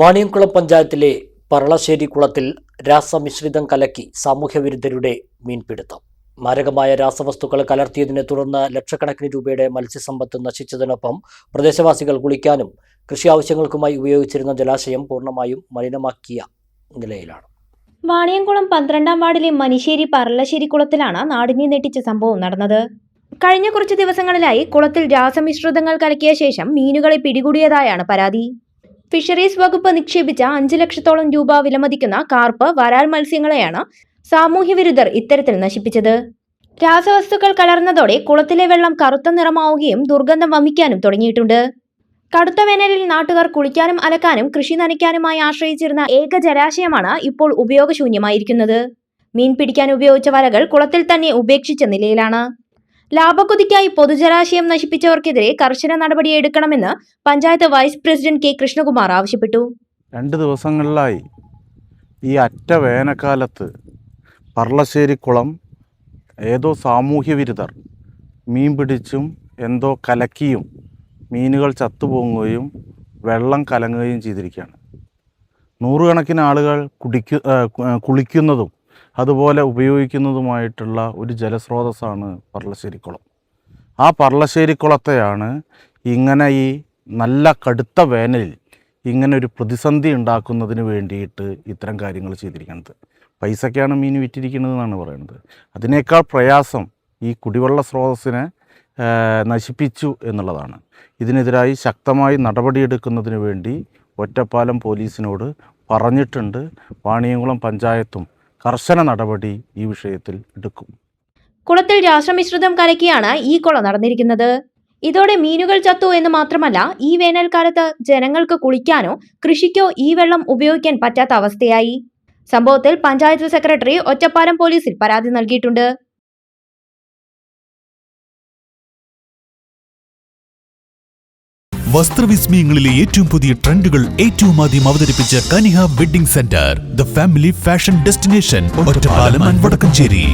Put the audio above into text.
വാണിയംകുളം പഞ്ചായത്തിലെ പറളശ്ശേരി കുളത്തിൽ രാസമിശ്രിതം കലക്കി സാമൂഹ്യവിരുദ്ധരുടെ മീൻപിടുത്തം. മാരകമായ രാസവസ്തുക്കൾ കലർത്തിയതിനെ തുടർന്ന് ലക്ഷക്കണക്കിന് രൂപയുടെ മത്സ്യസമ്പത്ത് നശിച്ചതിനൊപ്പം പ്രദേശവാസികൾ കുളിക്കാനും കൃഷി ആവശ്യങ്ങൾക്കുമായി ഉപയോഗിച്ചിരുന്ന ജലാശയം പൂർണ്ണമായും മലിനമാക്കിയ നിലയിലാണ്. വാണിയംകുളം 12-ാം വാർഡിലെ മനിശ്ശേരി പറളശ്ശേരി കുളത്തിലാണ് നാടിനെ ഞെട്ടിച്ച സംഭവം നടന്നത്. കഴിഞ്ഞ കുറച്ച് ദിവസങ്ങളിലായി കുളത്തിൽ രാസമിശ്രിതങ്ങൾ കലക്കിയ ശേഷം മീനുകളെ പിടികൂടിയതായാണ് പരാതി. ഫിഷറീസ് വകുപ്പ് നിക്ഷേപിച്ച 5 ലക്ഷത്തോളം രൂപ വിലമതിക്കുന്ന കാർപ്പ്, വരാൽ മത്സ്യങ്ങളെയാണ് സാമൂഹ്യവിരുദ്ധർ ഇത്തരത്തിൽ നശിപ്പിച്ചത്. രാസവസ്തുക്കൾ കലർന്നതോടെ കുളത്തിലെ വെള്ളം കറുത്ത നിറമാവുകയും ദുർഗന്ധം വമിക്കാനും തുടങ്ങിയിട്ടുണ്ട്. കടുത്ത വേനലിൽ നാട്ടുകാർ കുളിക്കാനും അലക്കാനും കൃഷി നനയ്ക്കാനുമായി ആശ്രയിച്ചിരുന്ന ഏക ജലാശയമാണ് ഇപ്പോൾ ഉപയോഗശൂന്യമായിരിക്കുന്നത്. മീൻ പിടിക്കാൻ ഉപയോഗിച്ച വലകൾ കുളത്തിൽ തന്നെ ഉപേക്ഷിച്ച നിലയിലാണ്. ലാഭക്കൊതിക്കായി പൊതുജലാശയം നശിപ്പിച്ചവർക്കെതിരെ കർശന നടപടിയെടുക്കണമെന്ന് panchayat vice president K Krishnakumar ആവശ്യപ്പെട്ടു. 2 ദിവസങ്ങളിലായി ഈ അറ്റ വേനൽക്കാലത്ത് പറളശ്ശേരി കുളം ഏതോ സാമൂഹ്യവിരുദ്ധർ മീൻ പിടിച്ചും എന്തോ കലക്കിയും മീനുകൾ ചത്തുപോകുകയും വെള്ളം കലങ്ങുകയും ചെയ്തിരിക്കുകയാണ്. നൂറുകണക്കിന് ആളുകൾ കുളിക്കുന്നതും അതുപോലെ ഉപയോഗിക്കുന്നതുമായിട്ടുള്ള ഒരു ജലസ്രോതസ്സാണ് പറളശ്ശേരി കുളം. ആ പറളശ്ശേരി കുളത്തെയാണ് ഇങ്ങനെ ഈ നല്ല കടുത്ത വേനലിൽ ഇങ്ങനെ ഒരു പ്രതിസന്ധി ഉണ്ടാക്കുന്നതിന് വേണ്ടിയിട്ട് ഇത്തരം കാര്യങ്ങൾ ചെയ്തിരിക്കുന്നത്. പൈസയ്ക്കാണ് മീൻ വിറ്റിരിക്കുന്നതെന്നാണ് പറയുന്നത്. അതിനേക്കാൾ പ്രയാസം ഈ കുടിവെള്ള സ്രോതസ്സിനെ നശിപ്പിച്ചു എന്നുള്ളതാണ്. ഇതിനെതിരായി ശക്തമായി നടപടിയെടുക്കുന്നതിന് വേണ്ടി ഒറ്റപ്പാലം പോലീസിനോട് പറഞ്ഞിട്ടുണ്ട്. വാണിയംകുളം പഞ്ചായത്തും കർശന നടപടി ഈ വിഷയത്തിൽ എടുക്കും. കുളത്തിൽ രാസമിശ്രിതം കലക്കിയാണ് ഈ കൊല നടന്നിരിക്കുന്നത്. ഇതോടെ മീനുകൾ ചത്തു എന്ന് മാത്രമല്ല, ഈ വേനൽക്കാലത്ത് ജനങ്ങൾക്ക് കുളിക്കാനോ കൃഷിക്കോ ഈ വെള്ളം ഉപയോഗിക്കാൻ പറ്റാത്ത അവസ്ഥയായി. സംഭവത്തിൽ പഞ്ചായത്ത് സെക്രട്ടറി ഒറ്റപ്പാലം പോലീസിൽ പരാതി നൽകിയിട്ടുണ്ട്. വസ്ത്രവിസ്മയങ്ങളിലെ ഏറ്റവും പുതിയ ട്രെൻഡുകൾ ഏറ്റവും ആദ്യം അവതരിപ്പിച്ച Kaniha wedding centre, the family fashion destination, Ottapalam and Vadakkanchery.